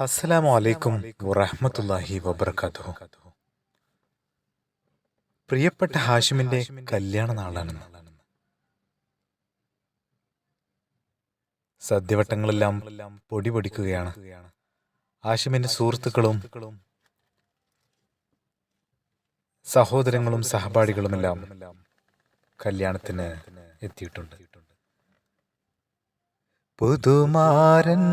അസ്സലാമു അലൈക്കും വറഹ്മത്തുള്ളാഹി വബർക്കാത്തുഹു. പ്രിയപ്പെട്ട ഹാഷിമിന്റെ കല്യാണ നാളാണെന്ന്. സദ്യവട്ടങ്ങളെല്ലാം പൊടി പൊടിക്കുകയാണ്. ഹാഷിമിന്റെ സുഹൃത്തുക്കളും സഹോദരങ്ങളും സഹപാഠികളുമെല്ലാം കല്യാണത്തിന് എത്തിയിട്ടുണ്ട്. പുതുമാരൻ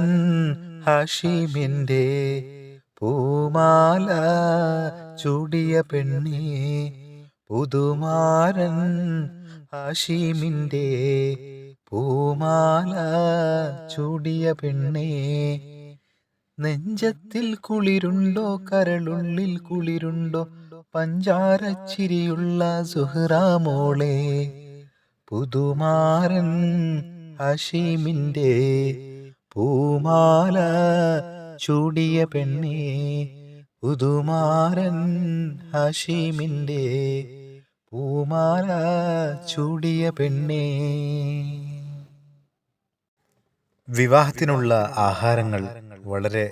ഹാഷിമിന്റെ പൂമാല ചൂടിയ പെണ്ണേ, പുതുമാരൻ ഹാഷിമിന്റെ പൂമാല ചൂടിയ പെണ്ണേ, നെഞ്ചത്തിൽ കുളിരുണ്ടോ കരളുള്ളിൽ കുളിരുണ്ടോ പഞ്ചാരച്ചിരിയുള്ള സുഹ്റാ മോളെ, പുതുമാരൻ ഹാഷിമിന്റെ പൂമാല ചൂടിയ പെണ്ണേ, പുതുമാരൻ ഹാഷിമിന്റെ പൂമാല ചൂടിയ പെണ്ണേ. വിവാഹത്തിനുള്ള ആഹാരങ്ങൾ വളരെ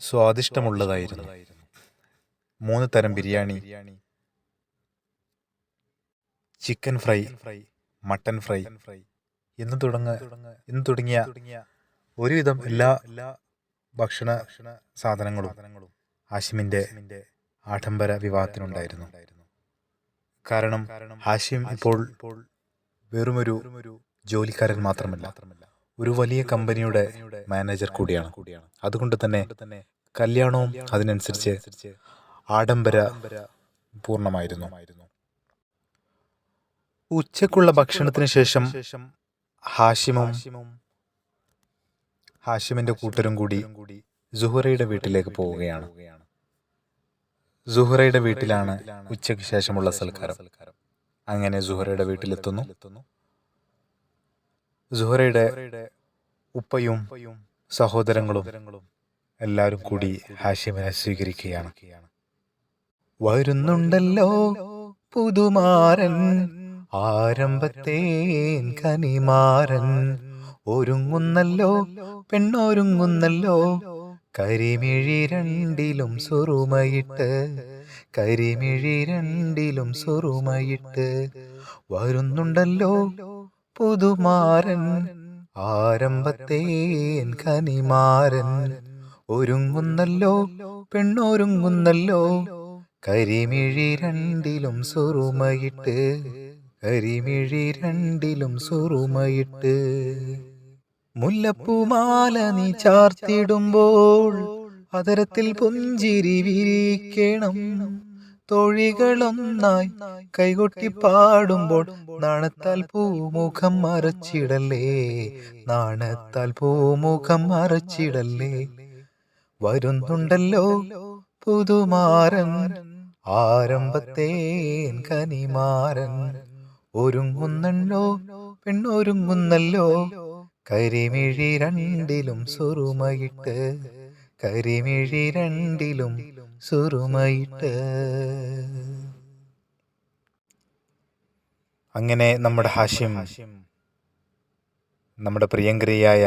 സ്വാദിഷ്ടമുള്ളതായിരുന്നു. 3 തരം biryani, chicken fry, mutton fry എന്ന് തുടങ്ങിയ ഒരുവിധം എല്ലാ ഭക്ഷണ സാധനങ്ങളും ഹാഷിമിന്റെ ആഡംബര വിവാഹത്തിനുണ്ടായിരുന്നു. കാരണം ഹാഷിം ഇപ്പോൾ വെറുമൊരു ജോലിക്കാരൻ മാത്രമല്ല, ഒരു വലിയ കമ്പനിയുടെ മാനേജർ കൂടിയാണ്. അതുകൊണ്ട് തന്നെ കല്യാണവും അതിനനുസരിച്ച് ആഡംബര പൂർണ്ണമായിരുന്നു. ഉച്ചക്കുള്ള ഭക്ഷണത്തിന് ശേഷം ഹാഷിമിന്റെ കൂട്ടരും കൂടി സുഹറയുടെ വീട്ടിലേക്ക് പോവുകയാണ്. സുഹറയുടെ വീട്ടിലാണ് ഉച്ചയ്ക്ക് ശേഷമുള്ള സൽക്കാരം. അങ്ങനെ സുഹറയുടെ വീട്ടിലെത്തുന്നു. സുഹറയുടെ ഉപ്പയും സഹോദരങ്ങളും എല്ലാവരും കൂടി ഹാഷിമിനെ സ്വീകരിക്കുകയാണ്. വരുന്നുണ്ടല്ലോ പുതുമാരൻ, ആരംഭത്തേൻ കനിമാരൻ, ഒരുങ്ങുന്നല്ലോ പെണ്ണൊരുങ്ങുന്നല്ലോ, കരിമിഴി രണ്ടിലും സുറുമയിട്ട്, കരിമിഴി രണ്ടിലും സുറുമയിട്ട്, വരുന്നുണ്ടല്ലോ പുതുമാരൻ, ആരംഭത്തേൻ കനിമാരൻ, ഒരുങ്ങുന്നല്ലോ പെണ്ണൊരുങ്ങുന്നല്ലോ, കരിമിഴി രണ്ടിലും സുറുമയിട്ട്, കരിമിഴി രണ്ടിലും സുറുമയിട്ട്. മുല്ലപ്പൂമാല നീ ചാർത്തിടുമ്പോൾ അതരത്തിൽ പുഞ്ചിരി വിരിക്കണം, തൊഴികളൊന്നായി കൈകൊട്ടി പാടുമ്പോൾ നാണത്താൽ പൂമുഖം മറച്ചിടല്ലേ, നാണത്താൽ പൂമുഖം മറച്ചിടല്ലേ, വരുന്നുണ്ടല്ലോ പുതുമാരൻ, ആരംഭത്തേൻ കനിമാരൻ, ഒരുങ്ങുന്നല്ലോ പെണ്ണൊരുങ്ങുന്നല്ലോ, കരിമിഴി രണ്ടിലും സുറുമയിട്ട്, കരിമിഴി രണ്ടിലും സുറുമയിട്ട്. അങ്ങനെ നമ്മുടെ ഹാഷിം, നമ്മുടെ പ്രിയങ്കരിയായ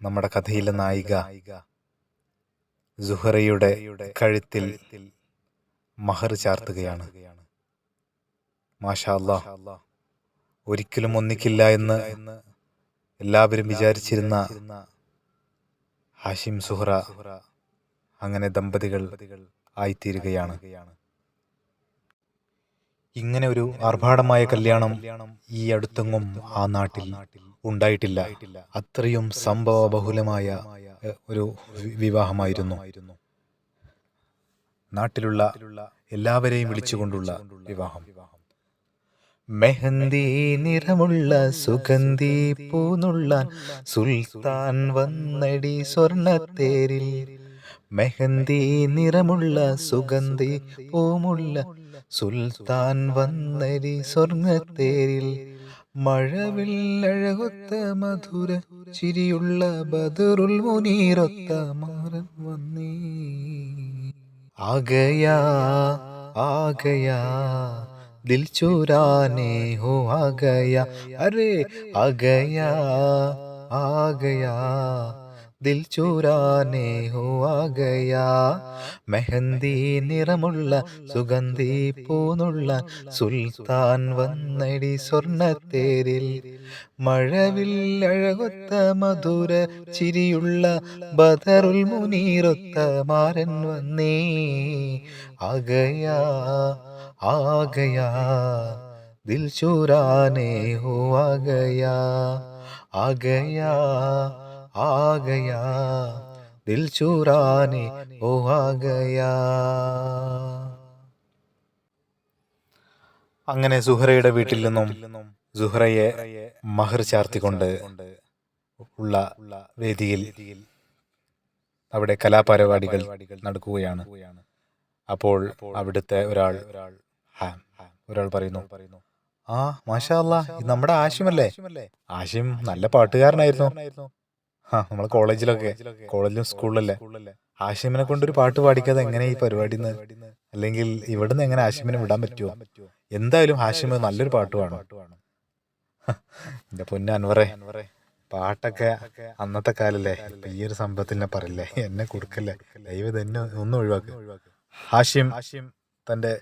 നമ്മുടെ കഥയിലെ നായിക സുഹറയുടെ കഴുത്തിൽ മഹർ ചാർത്തുകയാണ്. മാഷാ അല്ലാഹ്, ഒരിക്കലും ഒന്നിക്കില്ല എന്ന് എല്ലാവരും വിചാരിച്ചിരുന്ന ഹാഷിം സുഹറ അങ്ങനെ ദമ്പതികൾ ആയിത്തീരുകയാണ്. ഇങ്ങനെ ഒരു ആർഭാടമായ കല്യാണം ഈ അടുത്തെങ്ങും ആ നാട്ടിൽ ഉണ്ടായിട്ടില്ല. അത്രയും സംഭവ ബഹുലമായ ഒരു വിവാഹമായിരുന്നു. നാട്ടിലുള്ള എല്ലാവരെയും വിളിച്ചുകൊണ്ടുള്ള വിവാഹം. മെഹന്തി നിറമുള്ള സുഗന്ധി പൂനുള്ളാൻ സുൽത്താൻ വന്നടി സ്വർണത്തേരിൽ, മെഹന്തി നിറമുള്ള സുഗന്ധി പൂമുള്ള സുൽത്താൻ വന്നടി സ്വർണത്തേരിൽ, മഴവില്ലഴകൊത്ത മധുര ചിരിയുള്ള ബദറുൽ മുനീറൊത്ത മാറൻ വന്നേ, ആഗയാ ആഗയാ ദിൽ ചുരാനെ ഹോ ആ ഗയാ, അരേ ആ ഗയാ आ गया ദിൽ ചൂരാനേ ഹോ ആ ഗയാ മെഹന്തി നിറമുള്ള സുഗന്ധി പൂനുള്ള സുൽത്താൻ വന്നടി സ്വർണ്ണത്തേരിൽ മഴവിൽ അഴകൊത്ത മധുര ചിരിയുള്ള ബദറുൽ മുനീറൊത്ത മാരൻ വന്നേ ആ ഗയാ ആ ഗയാ ദിൽ ചൂരാനേ ഹോ ആ ഗയാ ആ ഗയാ ആ ഗയാ ദിൽ ചൂരാനെ ഓ ആ ഗയാ. അങ്ങനെ സുഹറയുടെ വീട്ടിൽ നിന്നും സുഹറയെ മഹർ ചാർത്തിക്കൊണ്ട് ഉള്ള വേദിയിൽ അവിടെ കലാപരിപാടികൾ നടക്കുകയാണ്. അപ്പോൾ അവിടുത്തെ ഒരാൾ പറയുന്നു, ആ മാഷാ അല്ലാ, ഇത് നമ്മുടെ ആഷിമല്ലേ? ആഷിം നല്ല പാട്ടുകാരനായിരുന്നു. നമ്മളെ കോളേജിലും സ്കൂളിലല്ലേ. ആഷിമിനെ കൊണ്ടൊരു പാട്ട് പാടിക്കാതെ എങ്ങനെ ഈ പരിപാടി? അല്ലെങ്കിൽ ഇവിടുന്ന് എങ്ങനെ ആഷിമിനെ വിടാൻ പറ്റുമോ? എന്തായാലും ഹാഷിമ് നല്ലൊരു പാട്ട് വേണം. എന്റെ പൊന്നു അൻവറെ, പാട്ടൊക്കെ അന്നത്തെ കാലല്ലേ. ഈ ഒരു സംഭവത്തിൽ പറയില്ലേ, എന്നെ കൊടുക്കല്ലേ, ദൈവം തന്നെ ഒന്നും ഒഴിവാക്ക്. ഹാഷിം തന്റെ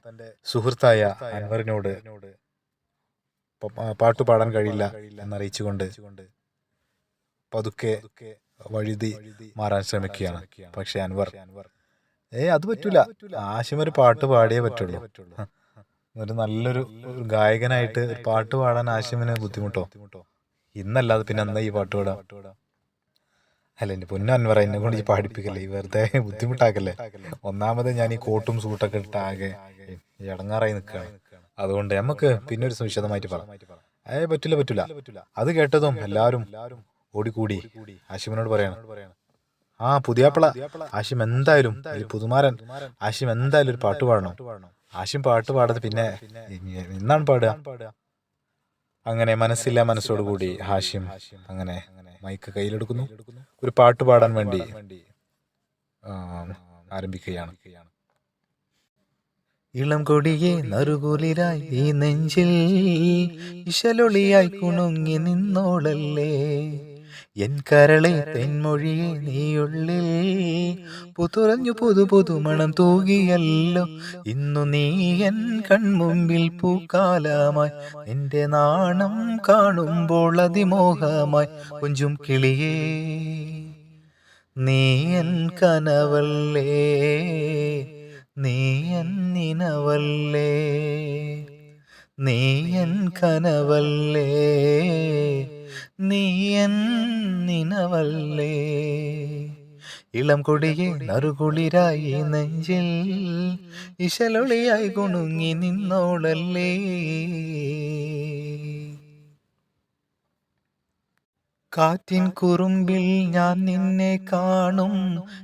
സുഹൃത്തായ അൻവറിനോട് പാട്ട് പാടാൻ കഴിയില്ല എന്നറിയിച്ചുകൊണ്ട് പതുക്കെ വഴുതി മാറാൻ ശ്രമിക്കുകയാണ്. പക്ഷെ അൻവർ അത് പറ്റൂല, ആഷിം ഒരു പാട്ട് പാടിയേ പറ്റുള്ളൂ. ഒരു നല്ലൊരു ഗായകനായിട്ട് പാട്ട് പാടാൻ ആഷിമിന് ബുദ്ധിമുട്ടോ? ഇന്നല്ലാതെ പിന്നെ എന്താ ഈ പാട്ട് പാടാം? അല്ല എന്റെ പൊന്നു അൻവർ, എന്നെ കൊണ്ട് ഈ പാടിപ്പിക്കല്ലേ, ഈ വെറുതെ ബുദ്ധിമുട്ടാക്കല്ലേ. ഒന്നാമത് ഞാൻ ഈ കോട്ടും സൂട്ടൊക്കെ ഇട്ട് ആകെ ഇടങ്ങാറായി നിൽക്കുകയാണ്. അതുകൊണ്ട് നമുക്ക് പിന്നെ ഒരു വിശദമായിട്ട് പറയാം. പറ്റില്ല. അത് കേട്ടതും എല്ലാവരും ഓടിക്കൂടി ആഷിമിനോട് പറയാണ്, ആ പുതിയാപ്പിള ആഷിം എന്തായാലും, പുതുമാരൻ ആഷിം എന്തായാലും ഒരു പാട്ട് പാടണം. ആഷിം പാട്ട് പാടാതെ പിന്നെ എന്നാണ് പാടുക? അങ്ങനെ മനസ്സില്ല മനസ്സോടുകൂടി ഹാഷിം അങ്ങനെ മൈക്ക് കയ്യിലെടുക്കുന്നു. ഒരു പാട്ട് പാടാൻ വേണ്ടി ആരംഭിക്കുകയാണ്. ഇളം കൊടിയെ നറുകുളിരായി ഈ നെഞ്ചിൽ ഇശലൊളിയായി കുണുങ്ങി നിന്നോളല്ലേ, എൻ കരളെ തെന്മൊഴിയെ നീയുള്ളിൽ പുതുറഞ്ഞു പുതുമണം തൂകിയല്ലോ. ഇന്നു നീ എൻ കൺമുമ്പിൽ പൂക്കാലമായി, എന്റെ നാണം കാണുമ്പോൾ അതിമോഹമായി. കുഞ്ചും കിളിയേ നീ എൻ കനവല്ലേ, നീ എൻ നിനവല്ലേ, നീ എൻ കനവല്ലേ, നീ എൻ നിനവല്ലേ. ഇളം കൊടിയെ നറുകുളിരായി നെഞ്ചിൽ ഇശലൊളിയായി കുണുങ്ങി നിന്നോളല്ലേ. കാറ്റിൻ കുറുമ്പിൽ ഞാൻ നിന്നെ കാണും,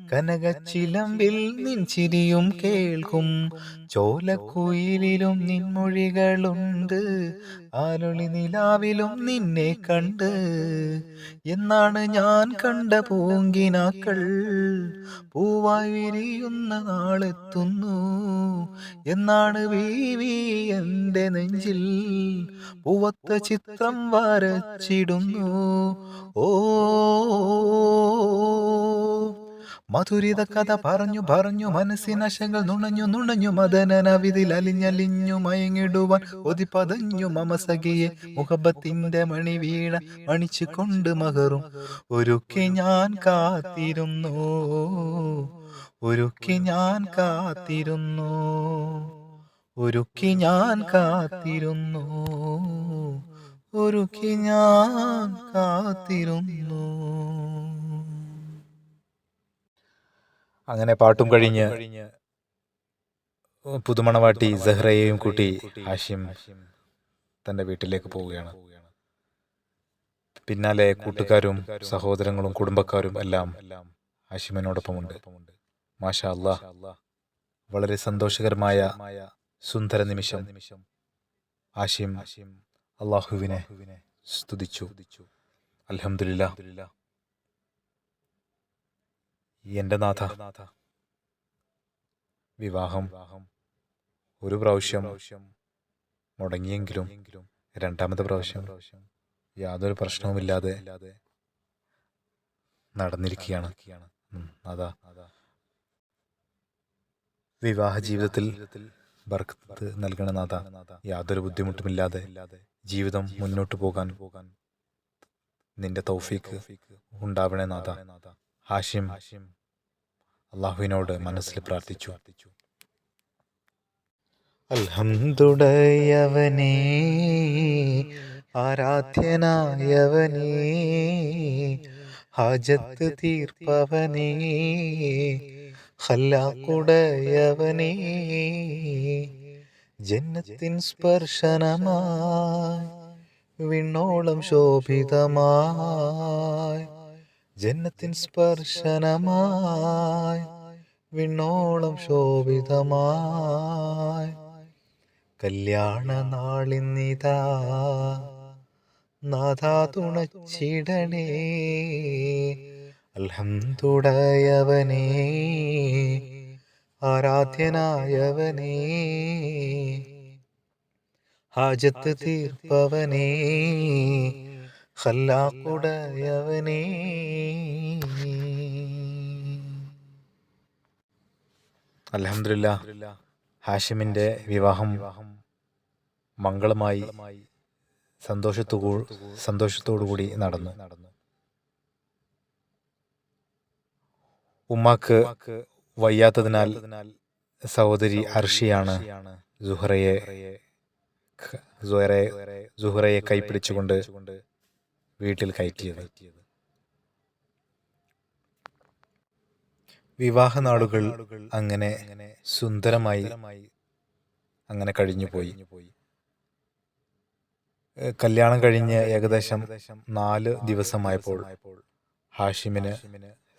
കനകച്ചിലമ്പിൽ നിൻ ചിരിയും കേൾക്കും, ചോലക്കുയിലിലും നിൻമൊഴികളുണ്ട്, ആലൊളി നിലാവിലും നിന്നെ കണ്ട്. എന്നാണ് ഞാൻ കണ്ട പൂങ്കിനാക്കൾ പൂവായി വിരിയുന്ന നാളെത്തുന്നു, എന്നാണ് വീവി എന്റെ നെഞ്ചിൽ പൂവത്ത ചിത്രം വരച്ചിടുന്നു. ഓ മധുരിത കഥ പറഞ്ഞു മനസ്സിനശകൾ നുണഞ്ഞു മദനനവിതിൽ അലിഞ്ഞലിഞ്ഞു മയങ്ങിടുവാൻ ഒതിപ്പതഞ്ഞു മമസഖിയെ മുഹബത്തിന്റെ മണി വീണ മണിച്ചു കൊണ്ട് മകറും ഒരുക്കി ഞാൻ കാത്തിരുന്നു, ഒരുക്കി ഞാൻ കാത്തിരുന്നു, ഒരുക്കി ഞാൻ കാത്തിരുന്നു, ഒരുക്കി ഞാൻ കാത്തിരുന്നു. അങ്ങനെ പാട്ടും കഴിഞ്ഞ് പുതുമണവാട്ടി സഹ്റയെയും കൂട്ടി ഹാഷിം തന്റെ വീട്ടിലേക്ക് പോവുകയാണ്. പിന്നാലെ കൂട്ടുകാരും സഹോദരങ്ങളും കുടുംബക്കാരും എല്ലാം ഹാഷിമിനോടൊപ്പമുണ്ട്. മാഷാ അല്ലാഹ്, വളരെ സന്തോഷകരമായ സുന്ദര നിമിഷം. ഹാഷിം അല്ലാഹുവിനെ സ്തുതിച്ചു. അൽഹംദുലില്ലാഹ്, എന്റെ നാഥ, വിവാഹം ഒരു പ്രാവശ്യം മുടങ്ങിയെങ്കിലും രണ്ടാമത്തെ പ്രാവശ്യം യാതൊരു പ്രശ്നവുമില്ലാതെ നടന്നിരിക്കുകയാണ്. അതാ വിവാഹ ജീവിതത്തിൽ ബർക്കത്ത് നൽകണ നാഥ, യാതൊരു ബുദ്ധിമുട്ടുമില്ലാതെ ജീവിതം മുന്നോട്ട് പോകാൻ നിന്റെ തൗഫീക്ക് ഉണ്ടാവണേ നാഥ. ഹാഷിം അള്ളാഹുവിനോട് മനസ്സിൽ പ്രാർത്ഥിച്ചു. അൽഹംദുലില്ലാഹവനേ, ആരാധ്യനായവനേ, ഹാജത്ത് തീർപ്പവനേ, ഖല്ലാഖുടയവനേ, ജന്നത്തിൻ സ്പർശനമായി വിണ്ണോളം ശോഭിതമായി, ജന്നത്തിൻ സ്പർശനമായി വിണ്ണോളം ശോഭിതമായി, കല്യാണ നാളിന്നിതാ നാഥാ തുണച്ചിടണേ. അൽഹംദുലില്ലാഹവനേ, ആരാധ്യനായവനേ, ഹാജത്ത് തീർപ്പവനേ, ഖല്ലാഖുടയവനേ. അൽഹംദുലില്ലാഹ്, ഹാഷിമിന്റെ വിവാഹം മംഗളമായി സന്തോഷത്തോടുകൂടി നടന്നു. ഉമ്മാക്ക് വയ്യാത്തതിനാൽ സഹോദരി അർഷിയാണ് സുഹറയെ കൈപ്പിടിച്ചുകൊണ്ട് വീട്ടിൽ കയറ്റിയത്. വിവാഹ നാളുകൾ അങ്ങനെ സുന്ദരമായി അങ്ങനെ കഴിഞ്ഞുപോയി. കല്യാണം കഴിഞ്ഞ് ഏകദേശം 4 ദിവസമായപ്പോൾ ഹാഷിമിന്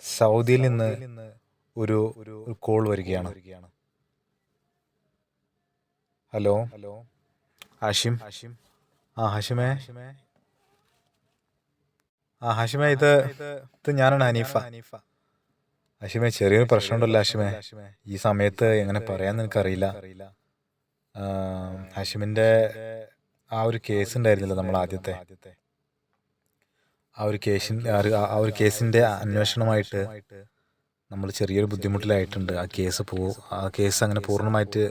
സൗദിയിൽ നിന്ന് ഒരു കോൾ വരികയാണ്. ഹലോ ഹാഷിം. ഹാഷിമേ, ഇത് ഞാനാണ് ഹനീഫ. ഹാഷിമേ, ചെറിയൊരു പ്രശ്നമുണ്ടല്ലോ ഹാഷിമേ, ഈ സമയത്ത് എങ്ങനെ പറയാന്ന് എനിക്കറിയില്ല. ഹാഷിമിന്റെ ആ ഒരു കേസ് ഉണ്ടായിരുന്നില്ല, നമ്മൾ ആദ്യത്തെ ആ ഒരു കേസിന്റെ അന്വേഷണമായിട്ട് നമ്മൾ ചെറിയൊരു ബുദ്ധിമുട്ടിലായിട്ടുണ്ട്. ആ കേസ് അങ്ങനെ പൂർണ്ണമായിട്ട്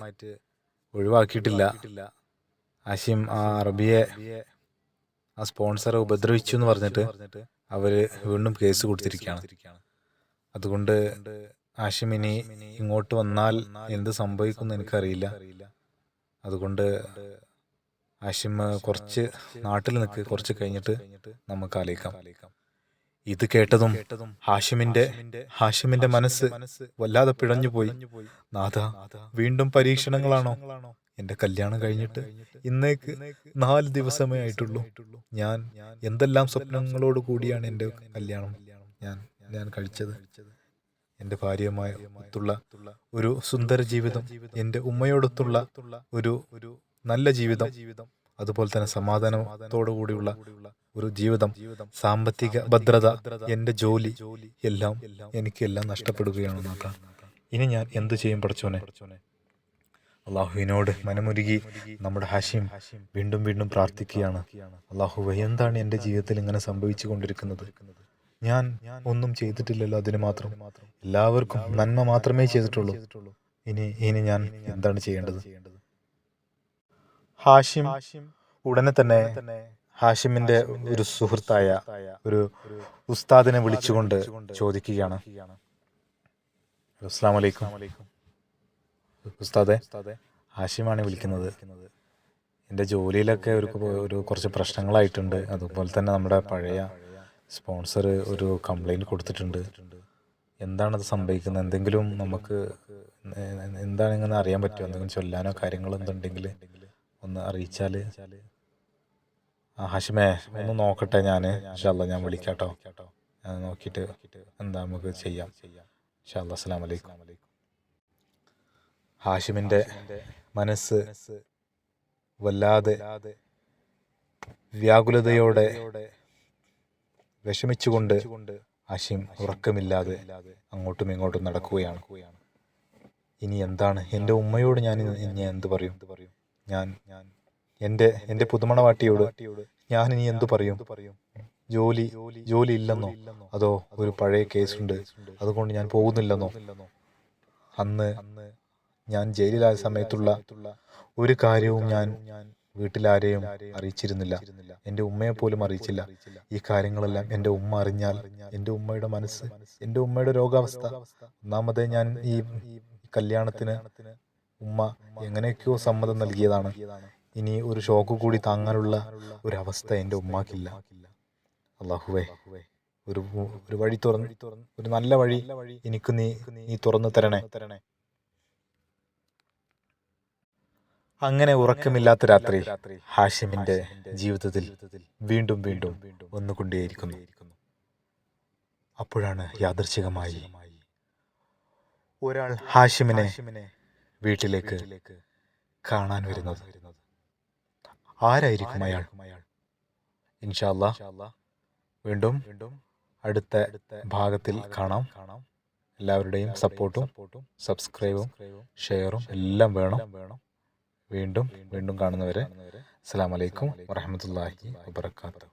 ഒഴിവാക്കിയിട്ടില്ല. ഹാഷിം ആ അറബിയെ ആ സ്പോൺസറെ ഉപദ്രവിച്ചു എന്ന് പറഞ്ഞിട്ട് അവര് വീണ്ടും കേസ് കൊടുത്തിരിക്കുകയാണ്. അതുകൊണ്ട് ഹാഷിം ഇനി ഇങ്ങോട്ട് വന്നാൽ എന്ത് സംഭവിക്കുമെന്ന് എനിക്കറിയില്ല. അതുകൊണ്ട് ഹാഷിം കുറച്ച് നാട്ടിൽ നിൽക്ക്, കുറച്ച് കഴിഞ്ഞിട്ട് നമുക്ക് ആലോചിക്കാം. ഇത് കേട്ടതും ഹാഷിമിന്റെ മനസ്സ് വല്ലാതെ പിഴഞ്ഞുപോയി. നാഥ, വീണ്ടും പരീക്ഷണങ്ങളാണോ? എന്റെ കല്യാണം കഴിഞ്ഞിട്ട് ഇന്നേക്ക് 4 ദിവസമേ ആയിട്ടുള്ളൂ. ഞാൻ എന്തെല്ലാം സ്വപ്നങ്ങളോട് കൂടിയാണ് എന്റെ കല്യാണം ഞാൻ കഴിച്ചത്. എന്റെ ഭാര്യയുമായൊത്തുള്ള ഒരു സുന്ദര ജീവിതം, എന്റെ ഉമ്മയോടൊത്തുള്ള ഒരു നല്ല ജീവിതം, അതുപോലെ തന്നെ സമാധാനത്തോടു കൂടിയുള്ള ഒരു ജീവിതം, സാമ്പത്തിക ഭദ്രത, എന്റെ ജോലി എല്ലാം എനിക്കെല്ലാം നഷ്ടപ്പെടുകയാണ് നാഥ. ഇനി ഞാൻ എന്ത് ചെയ്യും പടച്ചോനെ? അള്ളാഹുവിനോട് മനമുരുകി നമ്മുടെ ഹാഷിം വീണ്ടും പ്രാർത്ഥിക്കുകയാണ്. അള്ളാഹുവേ, എന്താണ് എൻ്റെ ജീവിതത്തിൽ ഇങ്ങനെ സംഭവിച്ചു കൊണ്ടിരിക്കുന്നത്? ഞാൻ ഒന്നും ചെയ്തിട്ടില്ലല്ലോ, അതിന് മാത്രം എല്ലാവർക്കും നന്മ മാത്രമേ ചെയ്തിട്ടുള്ളൂ. ഇനി ഞാൻ എന്താണ് ചെയ്യേണ്ടത്? ഹാഷിം ഉടനെ തന്നെ ഹാഷിമിന്റെ ഒരു സുഹൃത്തായ ഒരു ഉസ്താദിനെ വിളിച്ചുകൊണ്ട് ചോദിക്കുകയാണ്. അസ്സലാമു അലൈക്കും ഉസ്താദെ, ഹാഷിമാണ് വിളിക്കുന്നത്. എൻ്റെ ജോലിയിലൊക്കെ ഒരു കുറച്ച് പ്രശ്നങ്ങളായിട്ടുണ്ട്. അതുപോലെ തന്നെ നമ്മുടെ പഴയ സ്പോൺസർ ഒരു കംപ്ലൈൻറ്റ് കൊടുത്തിട്ടുണ്ട്. എന്താണത് സംഭവിക്കുന്നത്? എന്തെങ്കിലും നമുക്ക് എന്താണെന്ന് അറിയാൻ പറ്റുമോ? എന്തെങ്കിലും ചൊല്ലാനോ കാര്യങ്ങളോ എന്തുണ്ടെങ്കിൽ ഒന്ന് അറിയിച്ചാൽ. ഹാഷിമേ, ഒന്ന് നോക്കട്ടെ, ഞാൻ ഇൻഷാല്ലാ ഞാൻ വിളിക്കാട്ടോ. ഞാൻ നോക്കിയിട്ട് എന്താ നമുക്ക് ചെയ്യാം ഇൻഷാല്ലാ. അസ്സലാമു അലൈക്കും. ഹാഷിമിന്റെ മനസ്സ് വല്ലാതെ വ്യാകുലതയോടെ വിഷമിച്ചുകൊണ്ട് ഹാഷിം ഉറക്കമില്ലാതെ അങ്ങോട്ടും ഇങ്ങോട്ടും നടക്കുകയാണ്. ഇനി എന്താണ് എൻ്റെ ഉമ്മയോട് ഞാൻ എന്ത് പറയും? ഞാൻ എൻ്റെ പുതുമണവാട്ടിയോട് ഞാൻ ഇനി എന്തു പറയും? ജോലി ജോലി ഇല്ലെന്നോ, അതോ ഒരു പഴയ കേസുണ്ട് അതുകൊണ്ട് ഞാൻ പോകുന്നില്ലെന്നോ? അന്ന് ഞാൻ ജയിലിലായ സമയത്തുള്ള ഒരു കാര്യവും ഞാൻ വീട്ടിലാരെയും അറിയിച്ചിരുന്നില്ല. എൻ്റെ ഉമ്മയെ പോലും അറിയിച്ചില്ല. ഈ കാര്യങ്ങളെല്ലാം എൻ്റെ ഉമ്മ അറിഞ്ഞാൽ എൻ്റെ ഉമ്മയുടെ മനസ്സ്, എൻ്റെ ഉമ്മയുടെ രോഗാവസ്ഥ, ഒന്നാമതേ ഞാൻ ഈ കല്യാണത്തിന് ഉമ്മ എങ്ങനെയൊക്കെയോ സമ്മതം നൽകിയതാണ്. ഇനി ഒരു ഷോക്ക് കൂടി താങ്ങാനുള്ള ഒരവസ്ഥ എൻ്റെ ഉമ്മാക്കില്ല. അല്ലാഹുവേ, ഒരു ഒരു വഴി തുറന്ന്, ഒരു നല്ല വഴി എനിക്ക് നീ തുറന്നു തരണേ. അങ്ങനെ ഉറക്കമില്ലാത്ത രാത്രി ഹാഷിമിന്റെ ജീവിതത്തിൽ വീണ്ടും വീണ്ടും വന്നുകൊണ്ടേയിരിക്കുന്നു. അപ്പോഴാണ് യാദൃച്ഛികമായി ഒരാൾ ഹാഷിമിനെ വീട്ടിലേക്ക് കാണാൻ വരുന്നത്. ആരായിരിക്കും അയാൾ? ഇൻഷാ അല്ലാഹ് വീണ്ടും അടുത്ത ഭാഗത്തിൽ കാണാം. എല്ലാവരുടെയും സപ്പോർട്ടും സബ്സ്ക്രൈബും ഷെയറും എല്ലാം വേണം. വീണ്ടും കാണുന്നവരെ അസ്സലാമു അലൈക്കും വറഹ്മത്തുള്ളാഹി വബറകാതുഹു.